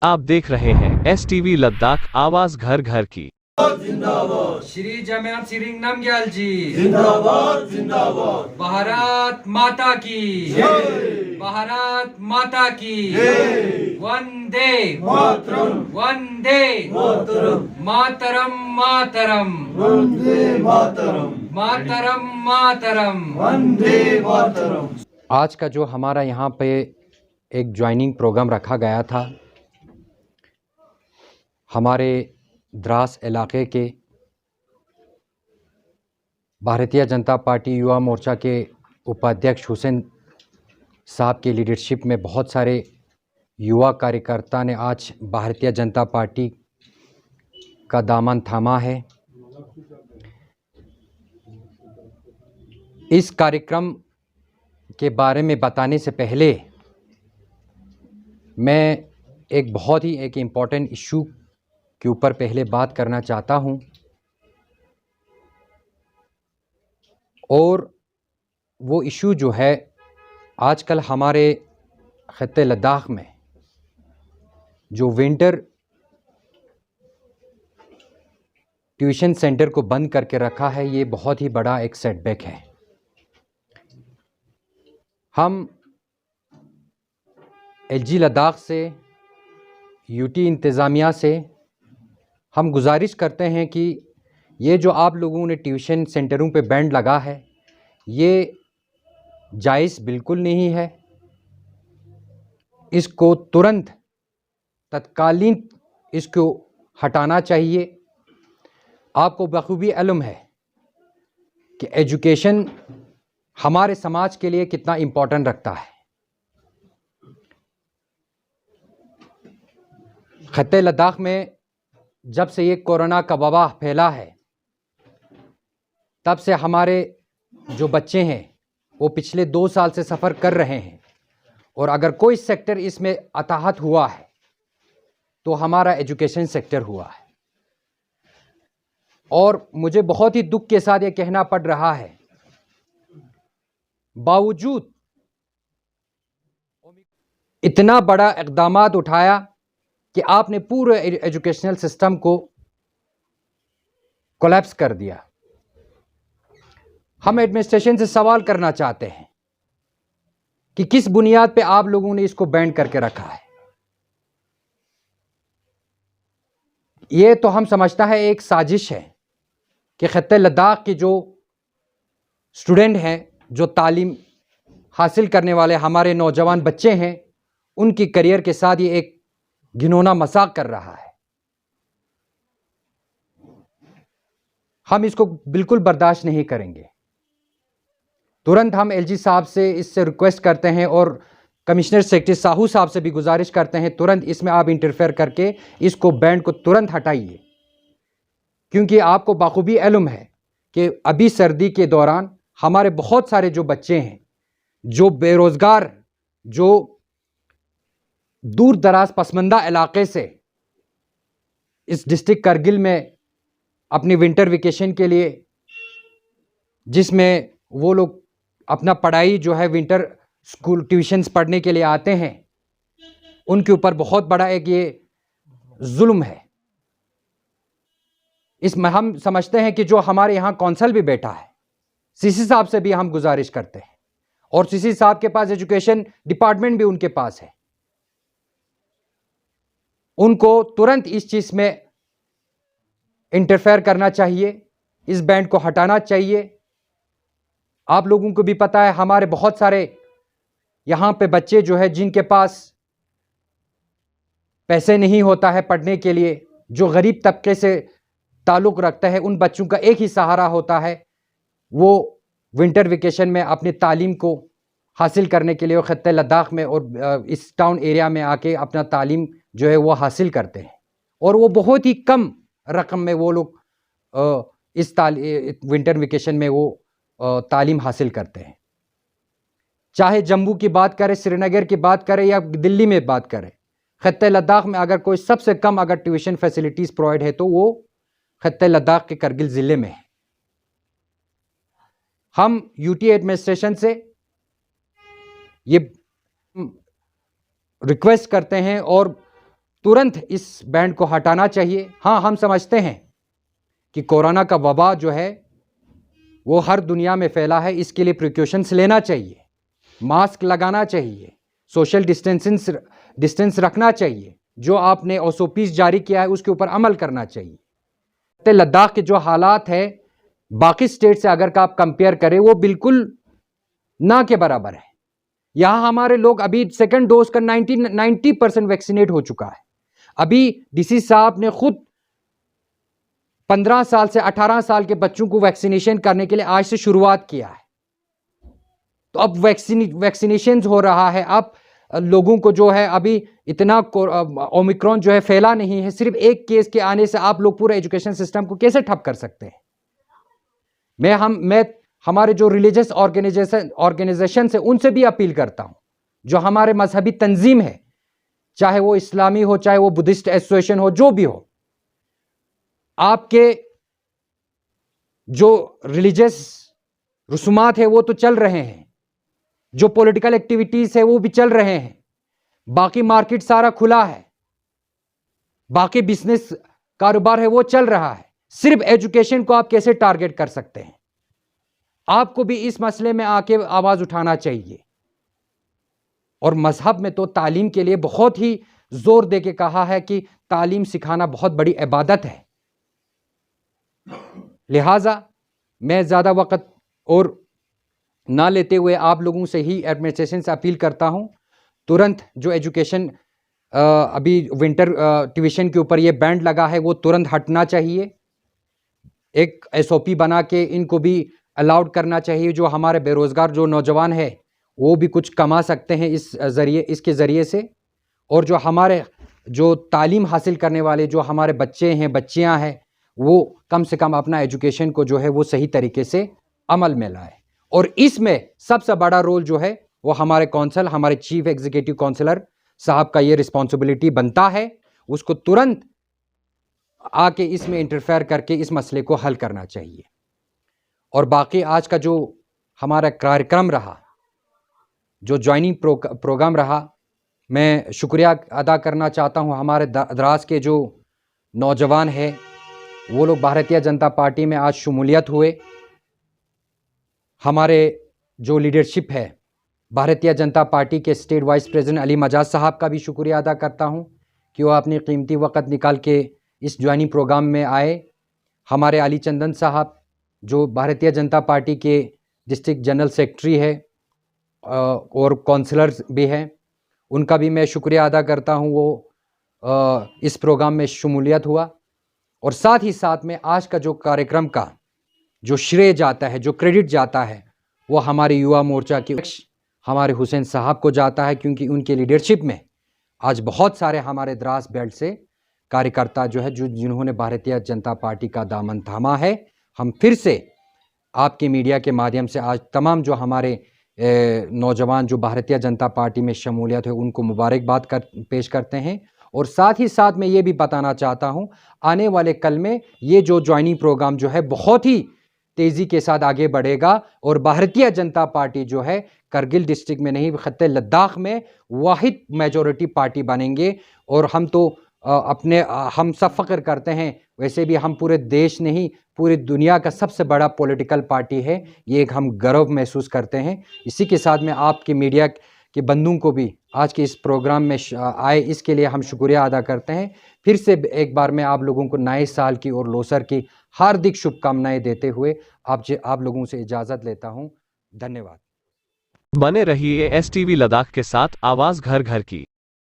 आप देख रहे हैं STV लद्दाख, आवाज घर घर की। जिंदाबाद। श्री जमियात सिरिंग नामग्याल जी जिंदाबाद जिंदाबाद। भारत माता की जय। भारत माता की जय। वंदे मातरम वंदे मातरम मातरम मातरम वंदे मातरम मातरम मातरम। वंदे मातरम। आज का जो हमारा यहाँ पे एक ज्वाइनिंग प्रोग्राम रखा गया था, हमारे द्रास इलाके के भारतीय जनता पार्टी युवा मोर्चा के उपाध्यक्ष हुसैन साहब की लीडरशिप में बहुत सारे युवा कार्यकर्ता ने आज भारतीय जनता पार्टी का दामन थामा है। इस कार्यक्रम के बारे में बताने से पहले मैं एक बहुत ही इम्पॉर्टेंट इशू के ऊपर पहले बात करना चाहता हूं, और वो इशू जो है आजकल हमारे खत्ते लद्दाख में जो विंटर ट्यूशन सेंटर को बंद करके रखा है, ये बहुत ही बड़ा एक सेटबैक है। हम LG लद्दाख से, यूटी इंतज़ामिया से हम गुजारिश करते हैं कि ये जो आप लोगों ने ट्यूशन सेंटरों पे बैन लगा है, ये जायज़ बिल्कुल नहीं है। इसको तुरंत तत्कालीन इसको हटाना चाहिए। आपको बखूबी इल्म है कि एजुकेशन हमारे समाज के लिए कितना इम्पोर्टेंट रखता है। खत्ते लद्दाख में जब से ये कोरोना का वबा फैला है, तब से हमारे जो बच्चे हैं वो पिछले 2 साल से सफ़र कर रहे हैं, और अगर कोई सेक्टर इसमें अताहत हुआ है तो हमारा एजुकेशन सेक्टर हुआ है। और मुझे बहुत ही दुख के साथ ये कहना पड़ रहा है, बावजूद इतना बड़ा इक़दामात उठाया कि आपने पूरे एजुकेशनल सिस्टम को कोलैप्स कर दिया। हम एडमिनिस्ट्रेशन से सवाल करना चाहते हैं कि किस बुनियाद पे आप लोगों ने इसको बैन करके रखा है। ये तो हम समझता है एक साजिश है कि खत्ते लद्दाख के जो स्टूडेंट हैं, जो तालीम हासिल करने वाले हमारे नौजवान बच्चे हैं, उनकी करियर के साथ ये एक घिनौना मजाक कर रहा है। हम इसको बिल्कुल बर्दाश्त नहीं करेंगे। तुरंत हम LG साहब से इससे रिक्वेस्ट करते हैं, और कमिश्नर सेक्रेटरी साहू साहब से भी गुजारिश करते हैं, तुरंत इसमें आप इंटरफेयर करके इसको बैन को तुरंत हटाइए। क्योंकि आपको बाखूबी इल्म है कि अभी सर्दी के दौरान हमारे बहुत सारे जो बच्चे हैं, जो बेरोज़गार, जो दूर दराज पसमंदा इलाके से इस डिस्ट्रिक्ट करगिल में अपनी विंटर वेकेशन के लिए, जिसमें वो लोग अपना पढ़ाई जो है विंटर स्कूल ट्यूशन्स पढ़ने के लिए आते हैं, उनके ऊपर बहुत बड़ा एक ये जुल्म है। इसमें हम समझते हैं कि जो हमारे यहाँ कौंसल भी बैठा है, CC साहब से भी हम गुजारिश करते हैं, और CC साहब के पास एजुकेशन डिपार्टमेंट भी उनके पास है, उनको तुरंत इस चीज में इंटरफेयर करना चाहिए, इस बैन को हटाना चाहिए। आप लोगों को भी पता है, हमारे बहुत सारे यहाँ पे बच्चे जो है जिनके पास पैसे नहीं होता है पढ़ने के लिए, जो गरीब तबके से ताल्लुक़ रखता है, उन बच्चों का एक ही सहारा होता है, वो विंटर वेकेशन में अपनी तालीम को हासिल करने के लिए वो खत्ते लद्दाख में और इस टाउन एरिया में आके अपना तालीम जो है वो हासिल करते हैं। और वो बहुत ही कम रकम में वो लोग इस विंटर वेकेशन में वो तालीम हासिल करते हैं। चाहे जम्मू की बात करें, श्रीनगर की बात करें, या दिल्ली में बात करें, खत्ते लद्दाख में अगर कोई सबसे कम अगर ट्यूशन फैसिलिटीज़ प्रोवाइड है तो वो खत्ते लद्दाख के करगिल ज़िले में है। हम यूटी एडमिनिस्ट्रेशन से ये रिक्वेस्ट करते हैं और तुरंत इस बैंड को हटाना चाहिए। हाँ, हम समझते हैं कि कोरोना का वबा जो है वो हर दुनिया में फैला है, इसके लिए प्रिकॉशंस लेना चाहिए, मास्क लगाना चाहिए, सोशल डिस्टेंस रखना चाहिए, जो आपने OSOPs जारी किया है उसके ऊपर अमल करना चाहिए। लद्दाख के जो हालात है बाकी स्टेट से अगर आप कंपेयर करें वो बिल्कुल ना के बराबर है। यहाँ हमारे लोग अभी सेकंड डोज का 90% वैक्सीनेट हो चुका है। अभी डीसी साहब ने खुद 15 साल से 18 साल के बच्चों को वैक्सीनेशन करने के लिए आज से शुरुआत किया है। तो अब वैक्सीनेशन हो रहा है। अब लोगों को जो है अभी इतना ओमिक्रॉन जो है फैला नहीं है। सिर्फ एक केस के आने से आप लोग पूरे एजुकेशन सिस्टम को कैसे ठप कर सकते हैं? मैं हमारे जो रिलीजियस ऑर्गेनाइजेशन है उनसे भी अपील करता हूं, जो हमारे मजहबी तंजीम है, चाहे वो इस्लामी हो, चाहे वो बुद्धिस्ट एसोसिएशन हो, जो भी हो, आपके जो रिलीजियस रसूमात है वो तो चल रहे हैं, जो पॉलिटिकल एक्टिविटीज है वो भी चल रहे हैं, बाकी मार्केट सारा खुला है, बाकी बिजनेस कारोबार है वो चल रहा है। सिर्फ एजुकेशन को आप कैसे टारगेट कर सकते हैं? आपको भी इस मसले में आके आवाज उठाना चाहिए। और मजहब में तो तालीम के लिए बहुत ही जोर दे के कहा है कि तालीम सिखाना बहुत बड़ी इबादत है। लिहाजा मैं ज़्यादा वक्त और ना लेते हुए आप लोगों से ही एडमिनिस्ट्रेशन से अपील करता हूं, तुरंत जो एजुकेशन अभी विंटर ट्यूशन के ऊपर ये बैंड लगा है वो तुरंत हटना चाहिए। एक SOP बना के इनको भी अलाउड करना चाहिए। जो हमारे बेरोज़गार जो नौजवान है वो भी कुछ कमा सकते हैं इसके ज़रिए से। और जो हमारे जो तालीम हासिल करने वाले जो हमारे बच्चे हैं, बच्चियां हैं, वो कम से कम अपना एजुकेशन को जो है वो सही तरीके से अमल में लाए। और इसमें सबसे बड़ा रोल जो है वो हमारे कौंसल, हमारे चीफ एग्जीक्यूटिव काउंसलर साहब का ये रिस्पॉन्सिबिलिटी बनता है, उसको तुरंत आके इसमें इंटरफेयर करके इस मसले को हल करना चाहिए। और बाकी आज का जो हमारा कार्यक्रम रहा, जो ज्वाइनिंग प्रोग्राम रहा, मैं शुक्रिया अदा करना चाहता हूं हमारे द्रास के जो नौजवान हैं, वो लोग भारतीय जनता पार्टी में आज शमूलियत हुए। हमारे जो लीडरशिप है भारतीय जनता पार्टी के state wise president Ali Majaz साहब का भी शुक्रिया अदा करता हूं कि वो अपनी कीमती वक्त निकाल के इस ज्वाइनिंग प्रोग्राम में आए। हमारे अली चंदन साहब जो भारतीय जनता पार्टी के डिस्ट्रिक्ट जनरल सेक्रेटरी है और काउंसलर्स भी हैं, उनका भी मैं शुक्रिया अदा करता हूं, वो इस प्रोग्राम में शमूलियत हुआ। और साथ ही साथ में आज का जो कार्यक्रम का जो श्रेय जाता है, जो क्रेडिट जाता है, वो हमारे युवा मोर्चा के हमारे हुसैन साहब को जाता है, क्योंकि उनके लीडरशिप में आज बहुत सारे हमारे द्रास बेल्ट से कार्यकर्ता जो है जिन्होंने भारतीय जनता पार्टी का दामन थामा है। हम फिर से आपके मीडिया के माध्यम से आज तमाम जो हमारे नौजवान जो भारतीय जनता पार्टी में शमूलियत है उनको मुबारकबाद पेश करते हैं। और साथ ही साथ मैं ये भी बताना चाहता हूँ, आने वाले कल में ये जो ज्वाइनिंग प्रोग्राम जो है बहुत ही तेज़ी के साथ आगे बढ़ेगा और भारतीय जनता पार्टी जो है करगिल डिस्ट्रिक्ट में नहीं, खत्ते लद्दाख में वाहिद मेजॉरिटी पार्टी बनेंगे। और हम तो हम सब फ़ख्र करते हैं, वैसे भी हम पूरे देश नहीं पूरी दुनिया का सबसे बड़ा पॉलिटिकल पार्टी है, ये एक हम गर्व महसूस करते हैं। इसी के साथ में आपके मीडिया के बंधुओं को भी आज के इस प्रोग्राम में आए इसके लिए हम शुक्रिया अदा करते हैं। फिर से एक बार मैं आप लोगों को नए साल की और लोसर की हार्दिक शुभकामनाएं देते हुए आप लोगों से इजाज़त लेता हूं। धन्यवाद। बने रहिए STV लद्दाख के साथ, आवाज़ घर घर की।